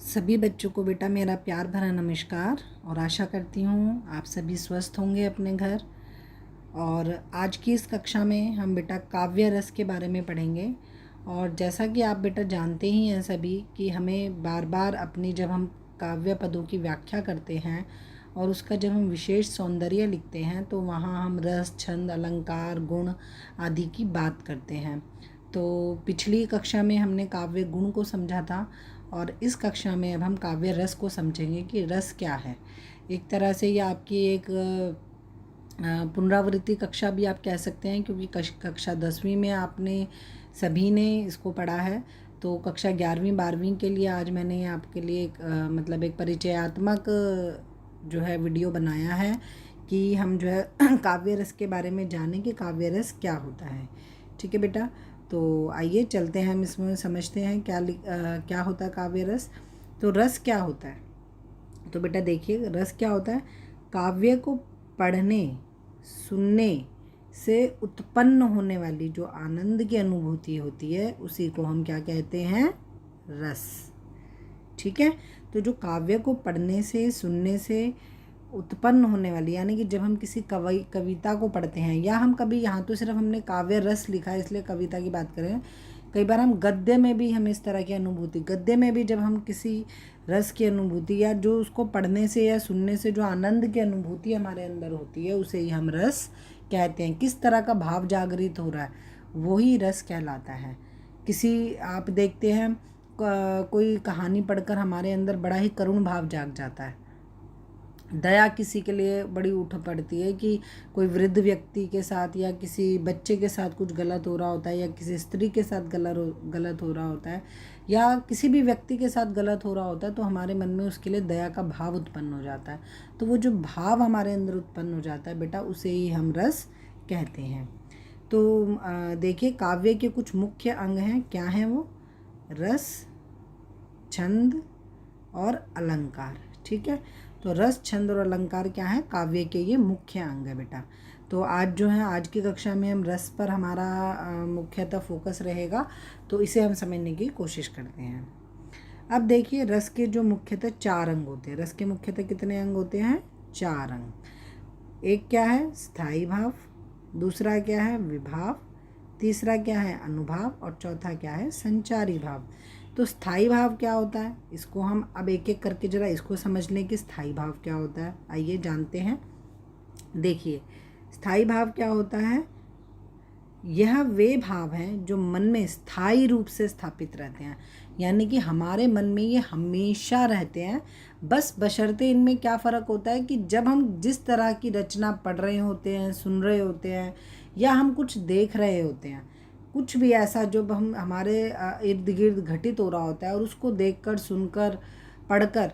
सभी बच्चों को बेटा मेरा प्यार भरा नमस्कार और आशा करती हूँ आप सभी स्वस्थ होंगे अपने घर। और आज की इस कक्षा में हम बेटा काव्य रस के बारे में पढ़ेंगे। और जैसा कि आप बेटा जानते ही हैं सभी कि हमें बार बार अपनी जब हम काव्य पदों की व्याख्या करते हैं और उसका जब हम विशेष सौंदर्य लिखते हैं तो वहाँ हम रस, छंद, अलंकार, गुण आदि की बात करते हैं। तो पिछली कक्षा में हमने काव्य गुण को समझा था और इस कक्षा में अब हम काव्य रस को समझेंगे कि रस क्या है। एक तरह से ये आपकी एक पुनरावृत्ति कक्षा भी आप कह सकते हैं, क्योंकि कक्षा 10वीं में आपने सभी ने इसको पढ़ा है। तो कक्षा 11वीं 12वीं के लिए आज मैंने आपके लिए एक परिचयात्मक जो है वीडियो बनाया है कि हम जो है काव्य रस के बारे में जानें कि काव्य रस क्या होता है। ठीक है बेटा, तो आइए चलते हैं हम इसमें समझते हैं क्या होता है काव्य रस। तो रस क्या होता है, तो बेटा देखिए रस क्या होता है। काव्य को पढ़ने सुनने से उत्पन्न होने वाली जो आनंद की अनुभूति होती है उसी को हम क्या कहते हैं, रस। ठीक है, तो जो काव्य को पढ़ने से सुनने से उत्पन्न होने वाली, यानी कि जब हम किसी कविता को पढ़ते हैं, या हम कभी, यहाँ तो सिर्फ हमने काव्य रस लिखा है इसलिए कविता की बात करें, कई बार हम गद्य में भी हम इस तरह की अनुभूति, गद्य में भी जब हम किसी रस की अनुभूति या जो उसको पढ़ने से या सुनने से जो आनंद की अनुभूति हमारे अंदर होती है उसे ही हम रस कहते हैं। किस तरह का भाव जागृत हो रहा है वही रस कहलाता है। किसी आप देखते हैं कोई कहानी पढ़कर हमारे अंदर बड़ा ही करुण भाव जाग जाता है, दया किसी के लिए बड़ी उठ पड़ती है कि कोई वृद्ध व्यक्ति के साथ या किसी बच्चे के साथ कुछ गलत हो रहा होता है, या किसी स्त्री के साथ गलत हो रहा होता है, या किसी भी व्यक्ति के साथ गलत हो रहा होता है, तो हमारे मन में उसके लिए दया का भाव उत्पन्न हो जाता है। तो वो जो भाव हमारे अंदर उत्पन्न हो जाता है बेटा उसे ही हम रस कहते हैं। तो देखिए काव्य के कुछ मुख्य अंग हैं, क्या हैं वो, रस, छंद और अलंकार। ठीक है, तो रस, छंद और अलंकार क्या है, काव्य के ये मुख्य अंग है बेटा। तो आज जो है आज की कक्षा में हम रस पर हमारा मुख्यतः फोकस रहेगा, तो इसे हम समझने की कोशिश करते हैं। अब देखिए रस के जो मुख्यतः 4 अंग होते हैं। रस के मुख्यतः कितने अंग होते हैं, 4 अंग। एक क्या है, स्थायी भाव, दूसरा क्या है, विभाव, तीसरा क्या है, अनुभाव, और चौथा क्या है, संचारी भाव। तो स्थायी भाव क्या होता है, इसको हम अब एक एक करके जरा इसको समझ लें कि स्थायी भाव क्या होता है। आइए जानते हैं। देखिए स्थायी भाव क्या होता है, यह वे भाव हैं जो मन में स्थायी रूप से स्थापित रहते हैं, यानी कि हमारे मन में ये हमेशा रहते हैं। बस बशर्ते इनमें क्या फ़र्क होता है कि जब हम जिस तरह की रचना पढ़ रहे होते हैं, सुन रहे होते हैं, या हम कुछ देख रहे होते हैं, कुछ भी ऐसा जो हम हमारे इर्द गिर्द घटित हो रहा होता है, और उसको देखकर, सुनकर, पढ़कर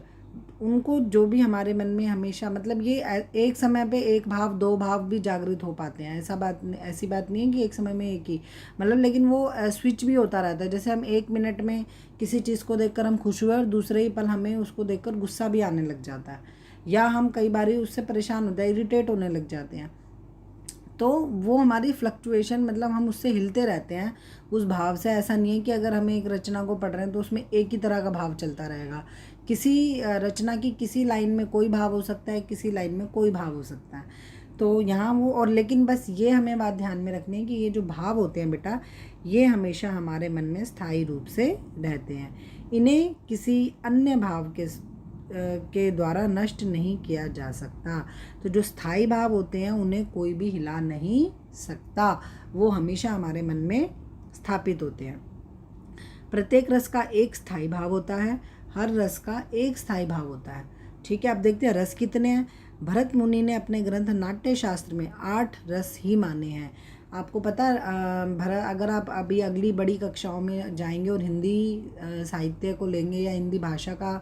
उनको जो भी हमारे मन में हमेशा, मतलब ये एक समय पे एक भाव, 2 भाव भी जागृत हो पाते हैं। ऐसी बात नहीं है कि एक समय में एक ही, मतलब, लेकिन वो स्विच भी होता रहता है। जैसे हम 1 मिनट में किसी चीज़ को देखकर हम खुश हुए और दूसरे ही पल हमें उसको देखकर गुस्सा भी आने लग जाता है, या हम कई बार उससे परेशान होते हैं, इरिटेट होने लग जाते हैं। तो वो हमारी फ्लक्चुएशन, मतलब हम उससे हिलते रहते हैं उस भाव से। ऐसा नहीं है कि अगर हमें एक रचना को पढ़ रहे हैं तो उसमें एक ही तरह का भाव चलता रहेगा। किसी रचना की किसी लाइन में कोई भाव हो सकता है, किसी लाइन में कोई भाव हो सकता है। तो यहाँ वो, और लेकिन बस ये हमें बात ध्यान में रखनी है कि ये जो भाव होते हैं बेटा ये हमेशा हमारे मन में स्थायी रूप से रहते हैं। इन्हें किसी अन्य भाव के द्वारा नष्ट नहीं किया जा सकता। तो जो स्थायी भाव होते हैं उन्हें कोई भी हिला नहीं सकता, वो हमेशा हमारे मन में स्थापित होते हैं। प्रत्येक रस का एक स्थायी भाव होता है, हर रस का एक स्थायी भाव होता है। ठीक है, अब देखते हैं रस कितने हैं। भरत मुनि ने अपने ग्रंथ नाट्य शास्त्र में 8 रस ही माने हैं। आपको पता है अगर आप अभी अगली बड़ी कक्षाओं में जाएंगे और हिंदी साहित्य को लेंगे या हिंदी भाषा का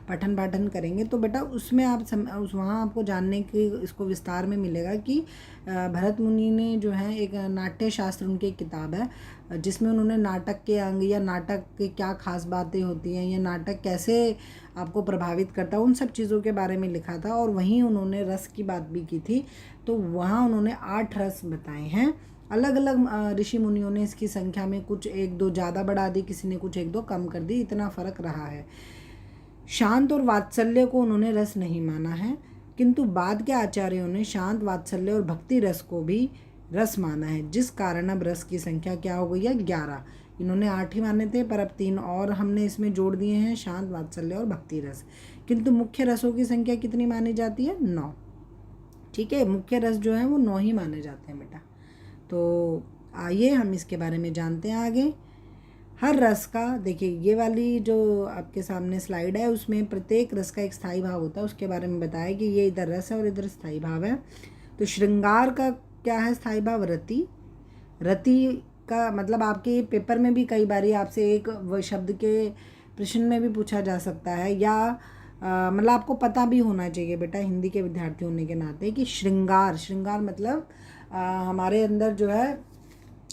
पठन पाठन करेंगे, तो बेटा उसमें आप वहाँ आपको जानने के इसको विस्तार में मिलेगा कि भरत मुनि ने जो है एक नाट्य शास्त्र उनकी किताब है जिसमें उन्होंने नाटक के अंग या नाटक के क्या खास बातें होती हैं या नाटक कैसे आपको प्रभावित करता है, उन सब चीज़ों के बारे में लिखा था। और वहीं उन्होंने रस की बात भी की थी। तो वहाँ उन्होंने 8 रस बताए हैं। अलग अलग ऋषि मुनियों ने इसकी संख्या में कुछ 1-2 ज़्यादा बढ़ा दी, किसी ने कुछ 1-2 कम कर दी, इतना फ़र्क रहा है। शांत और वात्सल्य को उन्होंने रस नहीं माना है, किंतु बाद के आचार्यों ने शांत, वात्सल्य और भक्ति रस को भी रस माना है, जिस कारण अब रस की संख्या क्या हो गई है, 11। इन्होंने 8 ही माने थे, पर अब 3 और हमने इसमें जोड़ दिए हैं, शांत, वात्सल्य और भक्ति रस। किंतु मुख्य रसों की संख्या कितनी मानी जाती है, 9। ठीक है, मुख्य रस जो है वो 9 ही माने जाते हैं बेटा। तो आइए हम इसके बारे में जानते हैं आगे। हर रस का, देखिए ये वाली जो आपके सामने स्लाइड है उसमें प्रत्येक रस का एक स्थायी भाव होता है, उसके बारे में बताया कि ये इधर रस है और इधर स्थायी भाव है। तो श्रृंगार का क्या है स्थायी भाव, रति। रति का मतलब आपके पेपर में भी कई बार आपसे एक शब्द के प्रश्न में भी पूछा जा सकता है, या मतलब आपको पता भी होना चाहिए बेटा हिंदी के विद्यार्थी होने के नाते कि श्रृंगार मतलब हमारे अंदर जो है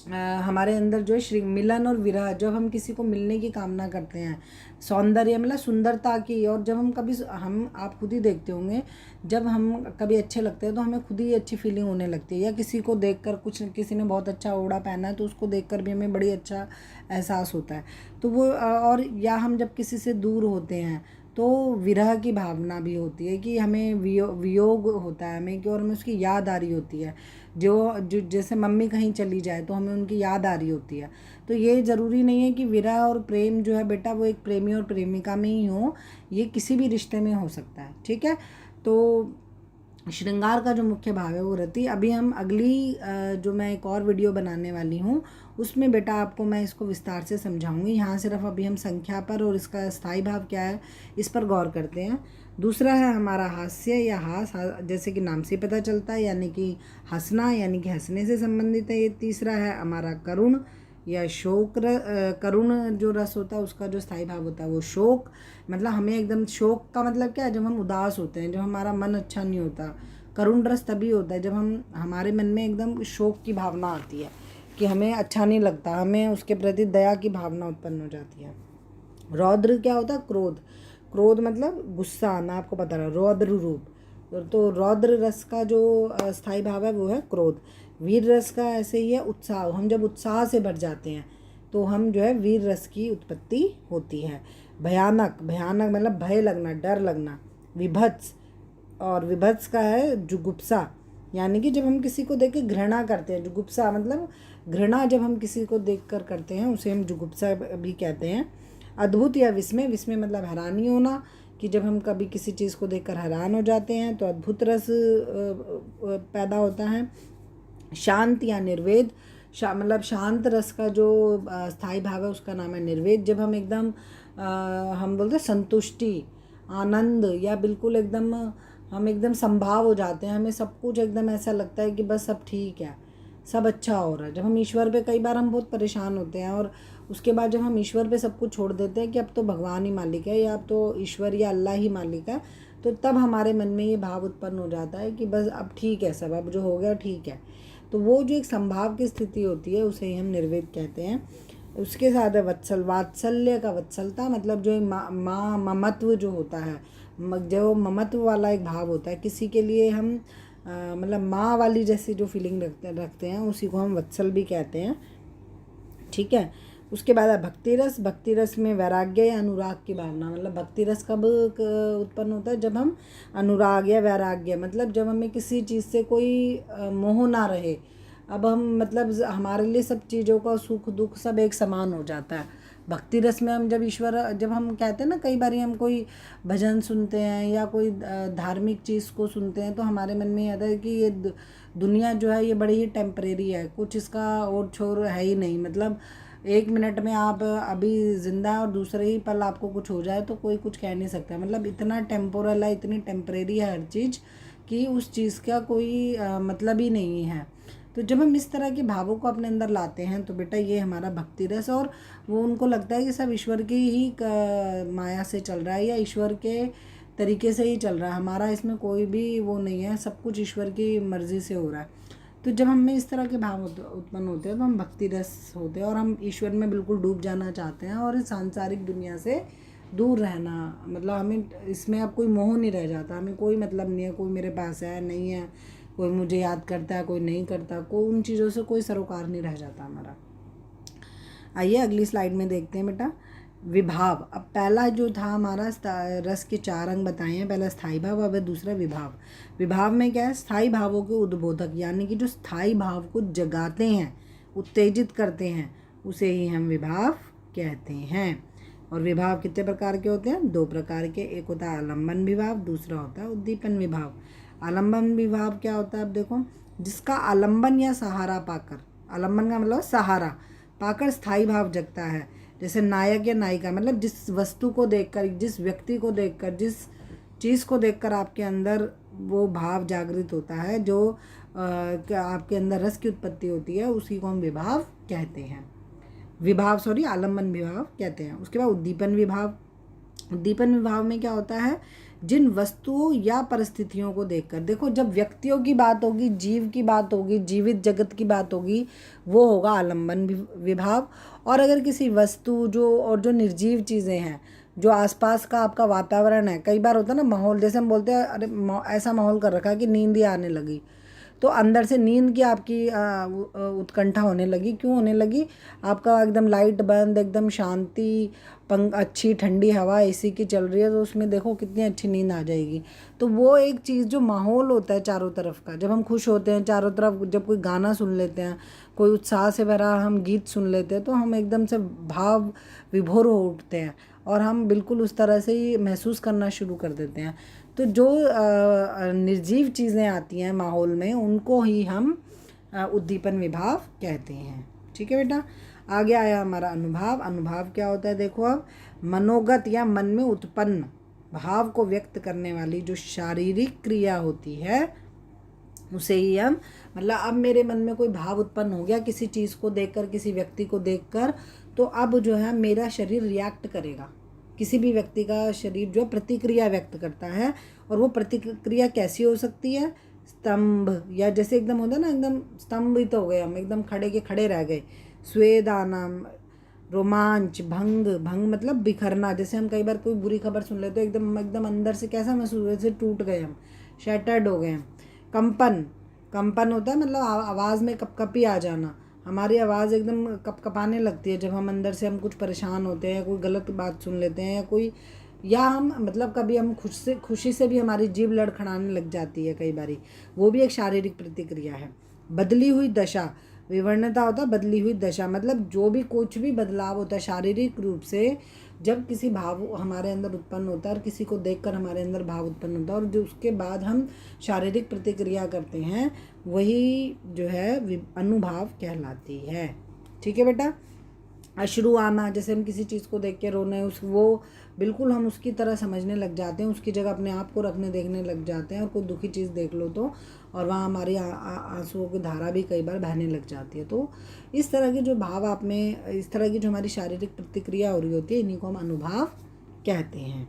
मिलन और विरह, जब हम किसी को मिलने की कामना करते हैं, सौंदर्य मतलब सुंदरता की, और जब हम आप खुद ही देखते होंगे, जब हम कभी अच्छे लगते हैं तो हमें खुद ही अच्छी फीलिंग होने लगती है, या किसी को देखकर, किसी ने बहुत अच्छा ओढ़ा पहना है तो उसको देखकर भी हमें बड़ी अच्छा एहसास होता है। तो वो और या हम जब किसी से दूर होते हैं तो विरह की भावना भी होती है कि हमें वियोग होता है हमें, कि और हमें उसकी याद आ रही होती है, जो जैसे मम्मी कहीं चली जाए तो हमें उनकी याद आ रही होती है। तो ये ज़रूरी नहीं है कि विरह और प्रेम जो है बेटा वो एक प्रेमी और प्रेमिका में ही हो, ये किसी भी रिश्ते में हो सकता है। ठीक है, तो श्रृंगार का जो मुख्य भाव है वो रति। अभी हम अगली जो मैं एक और वीडियो बनाने वाली हूँ उसमें बेटा आपको मैं इसको विस्तार से समझाऊंगी। यहाँ सिर्फ अभी हम संख्या पर और इसका स्थायी भाव क्या है इस पर गौर करते हैं। दूसरा है हमारा हास्य या जैसे कि नाम से पता चलता है, यानी कि हंसना, यानी कि हंसने से संबंधित है ये। तीसरा है हमारा करुण या शोक। करुण जो रस होता है उसका जो स्थायी भाव होता है वो शोक, मतलब हमें एकदम, शोक का मतलब क्या है, जब हम उदास होते हैं, जब हमारा मन अच्छा नहीं होता। करुण रस तभी होता है जब हमारे मन में एकदम शोक की भावना आती है कि हमें अच्छा नहीं लगता, हमें उसके प्रति दया की भावना उत्पन्न हो जाती है। रौद्र क्या होता है, क्रोध। क्रोध मतलब गुस्सा आना, आपको पता है, रौद्र रूप। तो रौद्र रस का जो स्थायी भाव है वो है क्रोध। वीर रस का ऐसे ही है उत्साह, हम जब उत्साह से भर जाते हैं तो हम जो है वीर रस की उत्पत्ति होती है। भयानक मतलब भय लगना, डर लगना। विभत्स, और विभत्स का है जुगुप्सा, यानी कि जब हम किसी को देख के घृणा करते हैं। जुगुप्सा मतलब घृणा जब हम किसी को देख कर करते हैं उसे हम जुगुप्सा भी कहते हैं। अद्भुत या विस्मय मतलब हैरानी होना, कि जब हम कभी किसी चीज़ को देखकर हैरान हो जाते हैं तो अद्भुत रस पैदा होता है। शांत या निर्वेद, मतलब शांत रस का जो स्थायी भाव है उसका नाम है निर्वेद। जब हम एकदम हम बोलते हैं संतुष्टि, आनंद, या बिल्कुल एकदम हम एकदम संभाव हो जाते हैं, हमें सब कुछ एकदम ऐसा लगता है कि बस सब ठीक है, सब अच्छा हो रहा है। जब हम ईश्वर पे, कई बार हम बहुत परेशान होते हैं और उसके बाद जब हम ईश्वर पे सब कुछ छोड़ देते हैं कि अब तो भगवान ही मालिक है, या अब तो ईश्वर या अल्लाह ही मालिक है, तो तब हमारे मन में ये भाव उत्पन्न हो जाता है कि बस अब ठीक है, सब अब जो हो गया ठीक है। तो वो जो एक संभाव की स्थिति होती है उसे ही हम निर्वेद कहते हैं। उसके साथ है वात्सल्य का वत्सलता, मतलब जो ममत्व जो होता है, जो ममत्व वाला एक भाव होता है किसी के लिए, हम मतलब माँ वाली जैसी जो फीलिंग रखते हैं उसी को हम वत्सल भी कहते हैं। ठीक है, उसके बाद है भक्ति रस। भक्ति रस में वैराग्य या अनुराग की भावना, मतलब भक्ति रस कब उत्पन्न होता है, जब हम अनुराग या वैराग्य, मतलब जब हमें किसी चीज़ से कोई मोह ना रहे। अब हम मतलब हमारे लिए सब चीज़ों का सुख दुख सब एक समान हो जाता है। भक्ति रस में हम जब हम कहते हैं ना, कई बार हम कोई भजन सुनते हैं या कोई धार्मिक चीज़ को सुनते हैं तो हमारे मन में आता है कि ये दुनिया जो है ये बड़ी ही टेम्परेरी है, कुछ इसका और छोर है ही नहीं। मतलब 1 मिनट में आप अभी ज़िंदा है और दूसरे ही पल आपको कुछ हो जाए तो कोई कुछ कह नहीं सकता। मतलब इतना टेम्पोरल है, इतनी टेम्परेरी है हर चीज़ कि उस चीज़ का कोई मतलब ही नहीं है। तो जब हम इस तरह के भावों को अपने अंदर लाते हैं तो बेटा ये हमारा भक्ति रस, और वो उनको लगता है कि सब ईश्वर की ही माया से चल रहा है या ईश्वर के तरीके से ही चल रहा है, हमारा इसमें कोई भी वो नहीं है, सब कुछ ईश्वर की मर्ज़ी से हो रहा है। तो जब हमें इस तरह के भाव उत्पन्न होते हैं तो हम भक्ति रस होते हैं और हम ईश्वर में बिल्कुल डूब जाना चाहते हैं और इस सांसारिक दुनिया से दूर रहना, मतलब हमें इसमें अब कोई मोह नहीं रह जाता, हमें कोई मतलब नहीं है, कोई मेरे पास है नहीं है, कोई मुझे याद करता है कोई नहीं करता, कोई उन चीज़ों से कोई सरोकार नहीं रह जाता हमारा। आइए अगली स्लाइड में देखते हैं बेटा। विभाव। अब पहला जो था हमारा रस के 4 अंग बताए हैं, पहला स्थायी भाव, अब है दूसरा विभाव। विभाव में क्या है, स्थायी भावों के उद्बोधक, यानी कि जो स्थायी भाव को जगाते हैं, उत्तेजित करते हैं, उसे ही हम विभाव कहते हैं। और विभाव कितने प्रकार के होते हैं, 2 प्रकार के, एक होता है आलम्बन विभाव, दूसरा होता है उद्दीपन विभाव। आलम्बन विभाव क्या होता है, अब देखो, जिसका आलम्बन या सहारा पाकर, आलम्बन का मतलब सहारा पाकर स्थायी भाव जगता है, जैसे नायक या नायिका, मतलब जिस वस्तु को देखकर, जिस व्यक्ति को देखकर, जिस चीज़ को देखकर आपके अंदर वो भाव जागृत होता है, जो आपके अंदर रस की उत्पत्ति होती है, उसी को हम विभाव कहते हैं। आलम्बन विभाव कहते हैं। उसके बाद उद्दीपन विभाव। उद्दीपन विभाव में क्या होता है, जिन वस्तुओं या परिस्थितियों को देखकर, देखो जब व्यक्तियों की बात होगी, जीव की बात होगी, जीवित जगत की बात होगी, वो होगा आलम्बन विभाव। और अगर किसी वस्तु जो निर्जीव चीज़ें हैं, जो आसपास का आपका वातावरण है, कई बार होता है ना माहौल, जैसे हम बोलते हैं अरे ऐसा माहौल कर रखा है कि नींद ही आने लगी, तो अंदर से नींद की आपकी उत्कंठा होने लगी। क्यों होने लगी, आपका एकदम लाइट बंद, एकदम शांति, अच्छी ठंडी हवा एसी की चल रही है, तो उसमें देखो कितनी अच्छी नींद आ जाएगी। तो वो एक चीज़ जो माहौल होता है चारों तरफ का, जब हम खुश होते हैं चारों तरफ, जब कोई गाना सुन लेते हैं, कोई उत्साह से भरा हम गीत सुन लेते हैं, तो हम एकदम से भाव विभोर हो उठते हैं और हम बिल्कुल उस तरह से ही महसूस करना शुरू कर देते हैं। तो जो निर्जीव चीज़ें आती हैं माहौल में, उनको ही हम उद्दीपन विभाव कहते हैं। ठीक है बेटा। आगे आया हमारा अनुभाव। अनुभाव क्या होता है, देखो अब, मनोगत या मन में उत्पन्न भाव को व्यक्त करने वाली जो शारीरिक क्रिया होती है, उसे ही हम, मतलब अब मेरे मन में कोई भाव उत्पन्न हो गया किसी चीज़ को देखकर, किसी व्यक्ति को देखकर, तो अब जो है मेरा शरीर रिएक्ट करेगा। किसी भी व्यक्ति का शरीर जो प्रतिक्रिया व्यक्त करता है, और वो प्रतिक्रिया कैसी हो सकती है, स्तंभ, या जैसे एकदम होता है ना, एकदम स्तंभित हो गए हम, एकदम खड़े के खड़े रह गए, स्वेद आना, रोमांच, भंग, भंग मतलब बिखरना, जैसे हम कई बार कोई बुरी खबर सुन लेते हैं, एकदम एकदम अंदर से कैसा महसूस, जैसे टूट गए हम, शैटर्ड हो गए हम। कंपन, कंपन होता है मतलब आवाज़ में कपकपी आ जाना, हमारी आवाज़ एकदम कपकपाने लगती है जब हम अंदर से हम कुछ परेशान होते हैं, कोई गलत बात सुन लेते हैं, या हम मतलब कभी हम खुशी से भी हमारी जीभ लड़खड़ाने लग जाती है कई बारी, वो भी एक शारीरिक प्रतिक्रिया है। बदली हुई दशा, विवर्णता होता है बदली हुई दशा, मतलब जो भी कुछ भी बदलाव होता है शारीरिक रूप से, जब किसी भाव हमारे अंदर उत्पन्न होता है और किसी को देखकर हमारे अंदर भाव उत्पन्न होता है, और जो उसके बाद हम शारीरिक प्रतिक्रिया करते हैं, वही जो है अनुभाव कहलाती है। ठीक है बेटा। अश्रु आना, जैसे हम किसी चीज़ को देख के रोने, वो बिल्कुल हम उसकी तरह समझने लग जाते हैं, उसकी जगह अपने आप को रखने देखने लग जाते हैं, और कोई दुखी चीज़ देख लो तो, और वहाँ हमारी आंसुओं की धारा भी कई बार बहने लग जाती है। तो इस तरह के जो भाव आप में, इस तरह की जो हमारी शारीरिक प्रतिक्रिया हो रही होती है, इन्हीं को हम अनुभाव कहते हैं।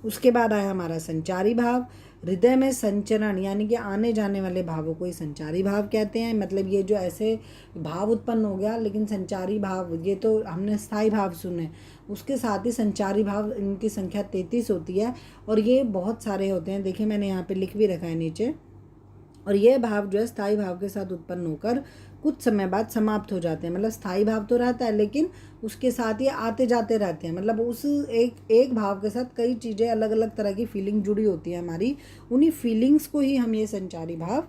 उसके बाद आया हमारा संचारी भाव। हृदय में संचरण यानी कि आने जाने वाले भावों को ही संचारी भाव कहते हैं। मतलब ये जो ऐसे भाव उत्पन्न हो गया, लेकिन संचारी भाव, ये तो हमने स्थायी भाव सुने, उसके साथ ही संचारी भाव, इनकी संख्या 33 होती है, और ये बहुत सारे होते हैं। देखिए मैंने यहाँ पे लिख भी रखा है नीचे। और ये भाव जो है स्थायी भाव के साथ उत्पन्न होकर कुछ समय बाद समाप्त हो जाते हैं। मतलब स्थायी भाव तो रहता है, लेकिन उसके साथ ये आते जाते रहते हैं। मतलब उस एक भाव के साथ कई चीज़ें, अलग अलग तरह की फीलिंग जुड़ी होती है हमारी, उन्हीं फीलिंग्स को ही हम ये संचारी भाव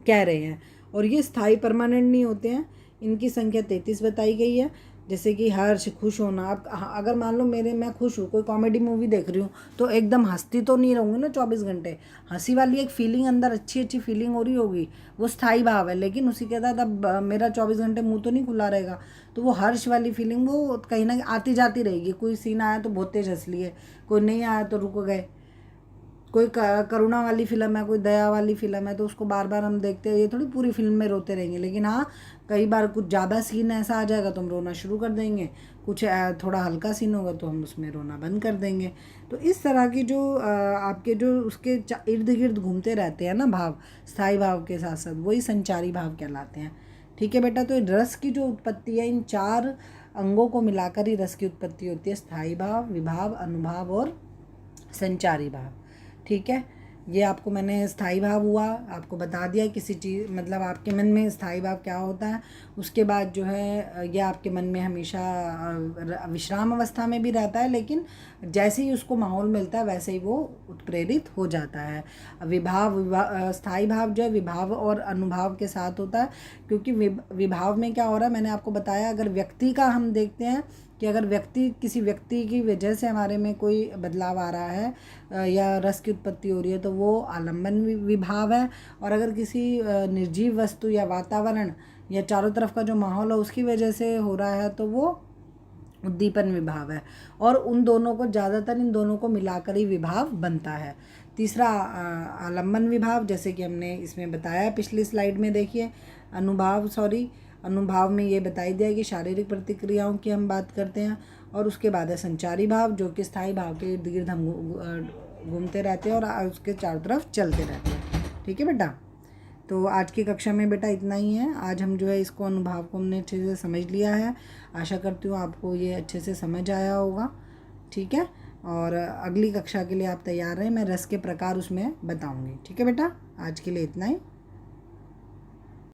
कह रहे हैं। और ये स्थायी परमानेंट नहीं होते हैं। इनकी संख्या 33 बताई गई है। जैसे कि हर्ष, खुश होना। आप अगर मान लो मैं खुश हूँ, कोई कॉमेडी मूवी देख रही हूँ, तो एकदम हंसती तो नहीं रहूँगी ना 24 घंटे। हंसी वाली एक फीलिंग अंदर, अच्छी अच्छी फीलिंग हो रही होगी, वो स्थायी भाव है। लेकिन उसी के साथ अब मेरा 24 घंटे मुंह तो नहीं खुला रहेगा, तो वो हर्ष वाली फीलिंग वो कहीं ना आती जाती रहेगी। कोई सीन आया तो बहुत तेज हंस लिए, कोई नहीं आया तो रुक गए। कोई करुणा वाली फिल्म है, कोई दया वाली फिल्म है, तो उसको बार बार हम देखते हैं, ये थोड़ी पूरी फिल्म में रोते रहेंगे। लेकिन हाँ, कई बार कुछ ज़्यादा सीन ऐसा आ जाएगा तो हम रोना शुरू कर देंगे, कुछ थोड़ा हल्का सीन होगा तो हम उसमें रोना बंद कर देंगे। तो इस तरह की जो आपके जो उसके इर्द गिर्द घूमते रहते हैं ना भाव, स्थायी भाव के साथ साथ, वही संचारी भाव कहलाते हैं। ठीक है बेटा। तो रस की जो उत्पत्ति है, इन 4 अंगों को मिलाकर ही रस की उत्पत्ति होती है। स्थायी भाव, विभाव, अनुभाव और संचारी भाव। ठीक है। ये आपको मैंने स्थाई भाव हुआ आपको बता दिया, किसी चीज़ मतलब आपके मन में स्थाई भाव क्या होता है। उसके बाद जो है ये आपके मन में हमेशा विश्राम अवस्था में भी रहता है, लेकिन जैसे ही उसको माहौल मिलता है वैसे ही वो उत्प्रेरित हो जाता है। स्थाई भाव जो है विभाव और अनुभाव के साथ होता है, क्योंकि विभाव में क्या हो रहा है मैंने आपको बताया। अगर व्यक्ति का हम देखते हैं कि अगर किसी व्यक्ति की वजह से हमारे में कोई बदलाव आ रहा है या रस की उत्पत्ति हो रही है तो वो आलम्बन विभाव है। और अगर किसी निर्जीव वस्तु या वातावरण या चारों तरफ का जो माहौल है उसकी वजह से हो रहा है तो वो उद्दीपन विभाव है। और उन दोनों को ज़्यादातर इन दोनों को मिलाकर ही विभाव बनता है। तीसरा आलम्बन विभाव, जैसे कि हमने इसमें बताया पिछली स्लाइड में, देखिए अनुभाव में ये बताई दिया कि शारीरिक प्रतिक्रियाओं की हम बात करते हैं। और उसके बाद है संचारी भाव, जो कि स्थायी भाव के इर्द गिर्द हम घूमते रहते हैं और उसके चारों तरफ चलते रहते हैं। ठीक है बेटा, तो आज की कक्षा में बेटा इतना ही है। आज हम जो है इसको अनुभाव को हमने अच्छे से समझ लिया है। आशा करती हूँ आपको ये अच्छे से समझ आया होगा। ठीक है, और अगली कक्षा के लिए आप तैयार रहें, मैं रस के प्रकार उसमें बताऊँगी। ठीक है बेटा, आज के लिए इतना ही।